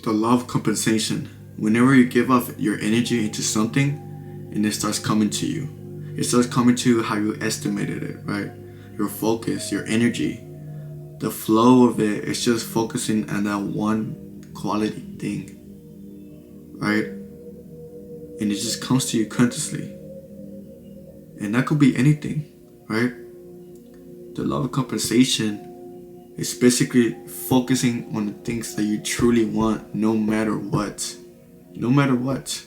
the law of compensation. Whenever you give off your energy into something and it starts coming to you, it starts coming to you how you estimated it, right? Your focus, your energy, the flow of it is just focusing on that one quality thing, right? And it just comes to you consciously. And that could be anything, right? The law of compensation is basically focusing on the things that you truly want no matter what. No matter what.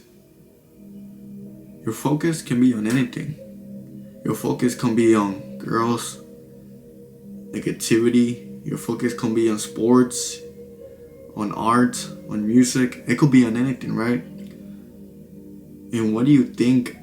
Your focus can be on anything. Your focus can be on girls, negativity. Your focus can be on sports, on art, on music. It could be on anything, right? And what do you think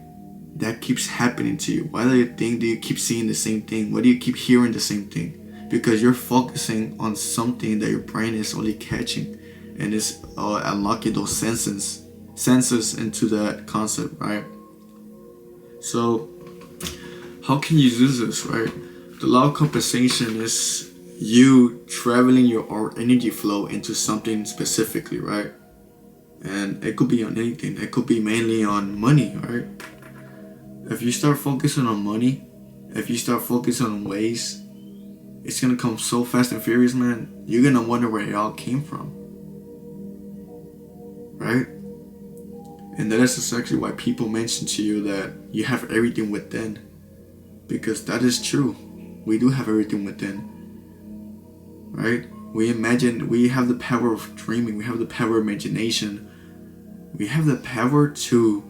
that keeps happening to you? Why do you think do you keep seeing the same thing? Why do you keep hearing the same thing? Because you're focusing on something that your brain is only catching, and it's unlocking those senses into that concept, right? So how can you use this, right? The law of compensation is you traveling your energy flow into something specifically, right? And it could be on anything. It could be mainly on money, right? If you start focusing on money, if you start focusing on ways, it's gonna come so fast and furious, man. You're gonna wonder where it all came from, right? And that is actually why people mention to you that you have everything within, because that is true. We do have everything within, right? We have the power of dreaming. We have the power of imagination. We have the power to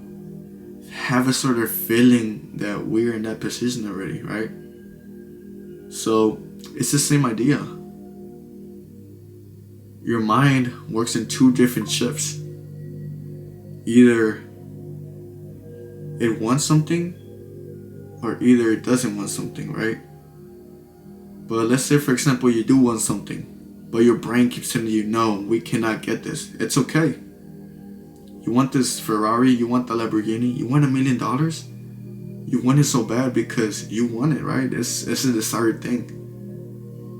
have a sort of feeling that we're in that position already, right? So it's the same idea. Your mind works in two different shifts. Either it wants something, or either it doesn't want something, right? But let's say, for example, you do want something, but your brain keeps telling you, no, we cannot get this. It's okay. You want this Ferrari, you want the Lamborghini, you want $1 million? You want it so bad because you want it, right? It's a desired thing.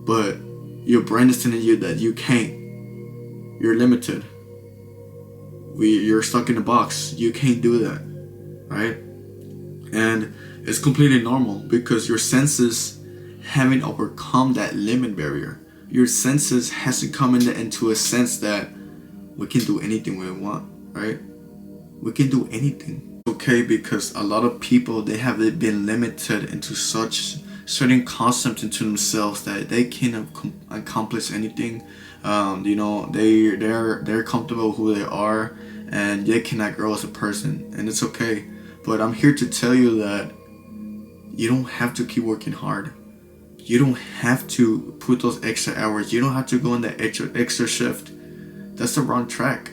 But your brain is telling you that you can't. You're limited. You're stuck in a box. You can't do that, right? And it's completely normal because your senses haven't overcome that limit barrier. Your senses hasn't come into a sense that we can do anything we want, right? We can do anything. Okay, because a lot of people, they have been limited into such certain concepts into themselves that they can't accomplish anything. They're comfortable who they are, and they cannot grow as a person, and it's okay. But I'm here to tell you that you don't have to keep working hard. You don't have to put those extra hours. You don't have to go on that extra shift. That's the wrong track.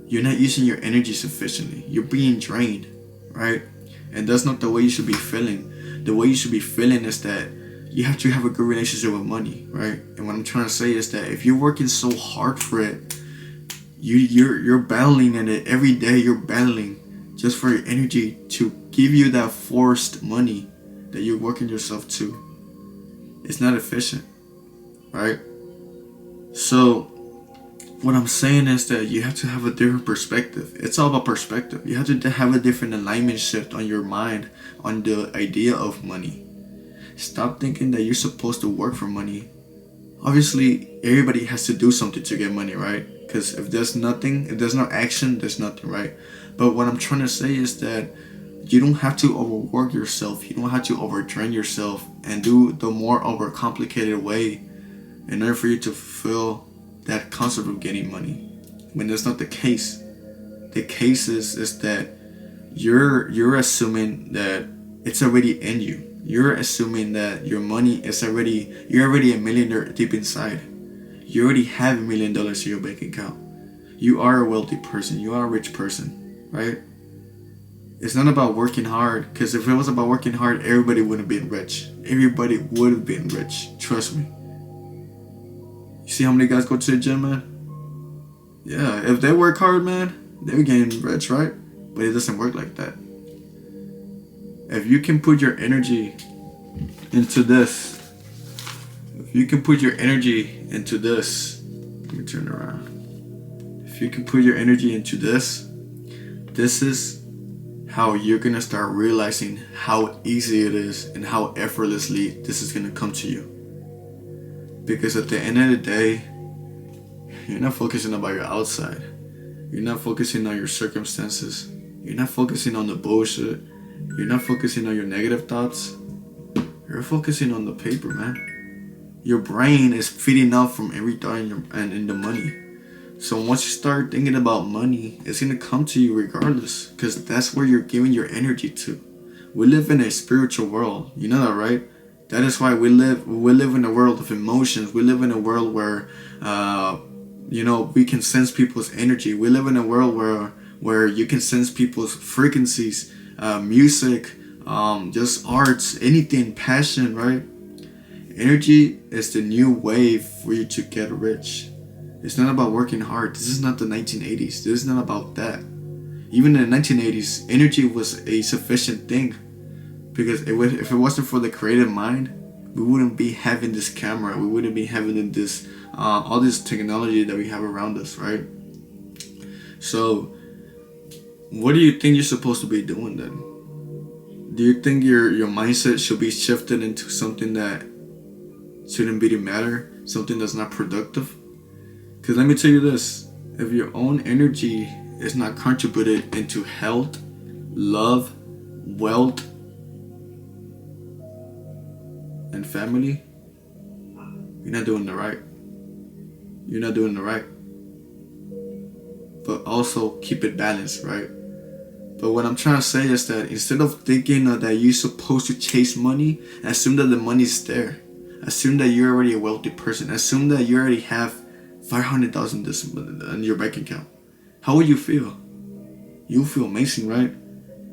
You're not using your energy sufficiently. You're being drained, right? And that's not the way you should be feeling. The way you should be feeling is that you have to have a good relationship with money, right? And what I'm trying to say is that if you're working so hard for it, you're battling in it every day. You're battling just for your energy to give you that forced money that you're working yourself to. It's not efficient, right? So what I'm saying is that you have to have a different perspective. It's all about perspective. You have to have a different alignment shift on your mind on the idea of money. Stop thinking that you're supposed to work for money. Obviously, everybody has to do something to get money, right? Because if there's no action, there's nothing, right? But what I'm trying to say is that you don't have to overwork yourself. You don't have to overtrain yourself and do the more overcomplicated way in order for you to fulfill that concept of getting money. When that's not the case. The case is that you're assuming that it's already in you. You're assuming that your money is you're already a millionaire deep inside. You already have $1 million in your bank account. You are a wealthy person. You are a rich person, right? It's not about working hard, because if it was about working hard, everybody would have been rich. Everybody would have been rich. Trust me. You see how many guys go to the gym, man? Yeah, if they work hard, man, they're getting rich, right? But it doesn't work like that. If you can put your energy into this, let me turn around. you can put your energy into this is how you're gonna start realizing how easy it is and how effortlessly this is gonna come to you. Because at the end of the day, you're not focusing about your outside. You're not focusing on your circumstances. You're not focusing on the bullshit. You're not focusing on your negative thoughts. You're focusing on the paper, man. Your brain is feeding off from every thought in the money. So once you start thinking about money, it's gonna come to you regardless, because that's where you're giving your energy to. We live in a spiritual world. You know that, right? That is why we live in a world of emotions. We live in a world where we can sense people's energy. We live in a world where you can sense people's frequencies, music, just arts, anything, passion, right? Energy is the new wave for you to get rich. It's not about working hard. This is not the 1980s. This is not about that. Even in the 1980s, energy was a sufficient thing, because if it wasn't for the creative mind, we wouldn't be having this camera. We wouldn't be having this all this technology that we have around us, right? So, what do you think you're supposed to be doing then? Do you think your mindset should be shifted into something that shouldn't be the matter, something that's not productive? Because let me tell you this, if your own energy is not contributed into health, love, wealth, and family, you're not doing the right. You're not doing the right. But also keep it balanced, right? But what I'm trying to say is that instead of thinking that you're supposed to chase money, assume that the money's there. Assume that you're already a wealthy person. Assume that you already have $500,000 in your bank account. How would you feel? You'll feel amazing, right?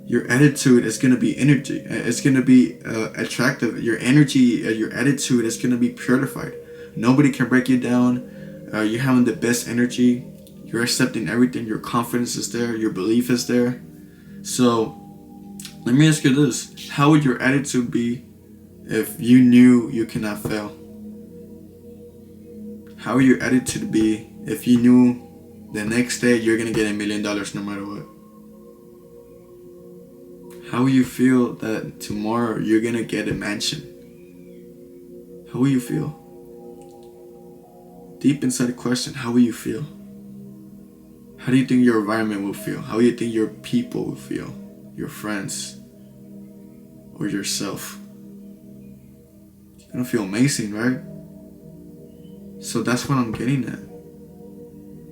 Your attitude is going to be energy. It's going to be attractive. Your energy, your attitude is going to be purified. Nobody can break you down. You're having the best energy. You're accepting everything. Your confidence is there. Your belief is there. So, let me ask you this. How would your attitude be if you knew you cannot fail? How would your attitude be if you knew the next day you're going to get $1 million no matter what? How will you feel that tomorrow you're going to get a mansion? How will you feel? Deep inside the question, how will you feel? How do you think your environment will feel? How do you think your people will feel? Your friends? Or yourself? You're going to feel amazing, right? So that's what I'm getting at.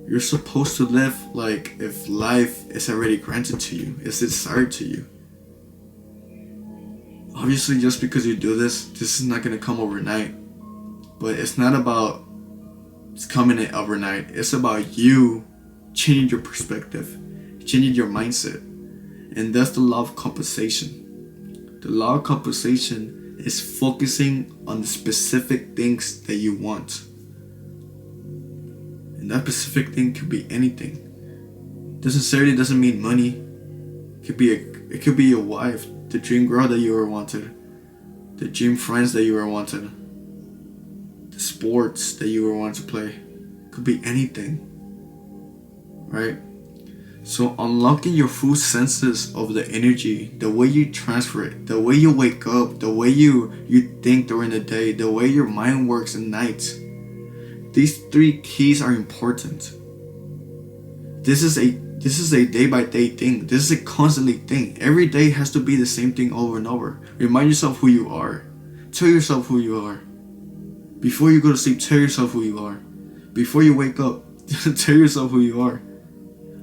You're supposed to live like if life is already granted to you. It's desired to you. Obviously, just because you do this is not going to come overnight. But it's not about it's coming in overnight. It's about you changing your perspective, changing your mindset. And that's the law of compensation. The law of compensation is focusing on the specific things that you want. And that specific thing could be anything. Doesn't mean money. It could be a wife, the dream girl that you ever wanted, the dream friends that you ever wanted, the sports that you ever wanted to play. It could be anything. Right? So unlocking your full senses of the energy, the way you transfer it, the way you wake up, the way you think during the day, the way your mind works at night. These 3 keys are important. This is a day-by-day thing. This is a constantly thing. Every day has to be the same thing over and over. Remind yourself who you are. Tell yourself who you are. Before you go to sleep, tell yourself who you are. Before you wake up, tell yourself who you are.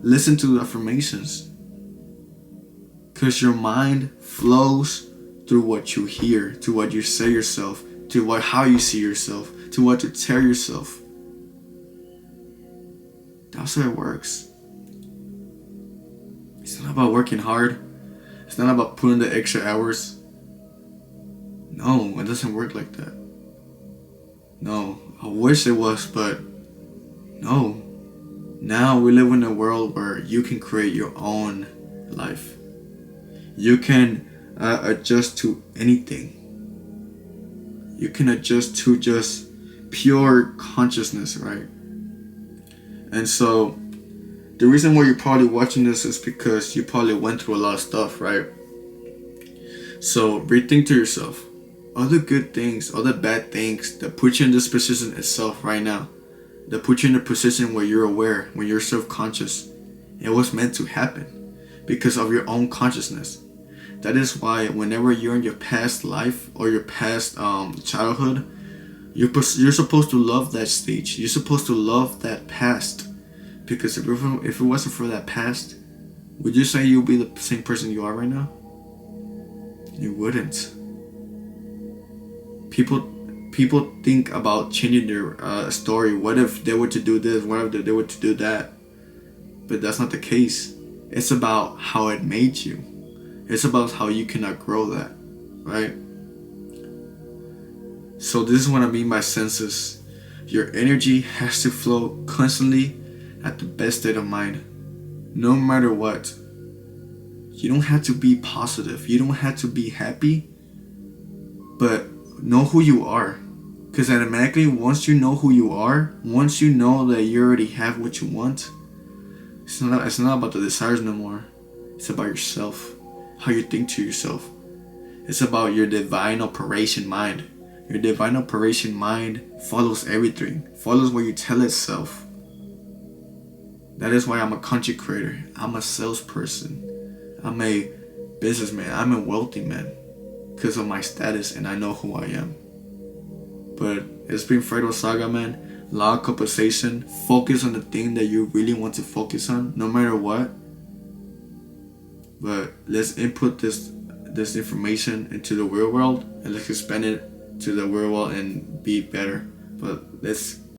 Listen to the affirmations. Because your mind flows through what you hear, to what you say yourself, to how you see yourself, to what you tell yourself. That's how it works. It's not about working hard. It's not about putting the extra hours. No, it doesn't work like that. No, I wish it was, but no. Now we live in a world where you can create your own life. You can adjust to anything. You can adjust to just pure consciousness, right? And so The reason why you're probably watching this is because you probably went through a lot of stuff, right? So rethink to yourself. All the good things, all the bad things that put you in this position itself right now, that put you in a position where you're aware, when you're self-conscious, it was meant to happen because of your own consciousness. That is why whenever you're in your past life or your past childhood, you're supposed to love that stage. You're supposed to love that past. Because if it wasn't for that past, would you say you'll be the same person you are right now? You wouldn't. People think about changing their story. What if they were to do this? What if they were to do that? But that's not the case. It's about how it made you. It's about how you can outgrow that, right? So this is what I mean by senses. Your energy has to flow constantly at the best state of mind, no matter what. You don't have to be positive. You don't have to be happy, but know who you are. Because automatically, once you know who you are, once you know that you already have what you want, it's not about the desires no more. It's about yourself, how you think to yourself. It's about your divine operation mind. Your divine operation mind follows everything, follows what you tell itself. That is why I'm a content creator. I'm a salesperson. I'm a businessman. I'm a wealthy man because of my status and I know who I am. But it's been Fredo Saga, man. A lot of conversation. Focus on the thing that you really want to focus on, no matter what. But let's input this information into the real world and let's expand it to the real world and be better. But let's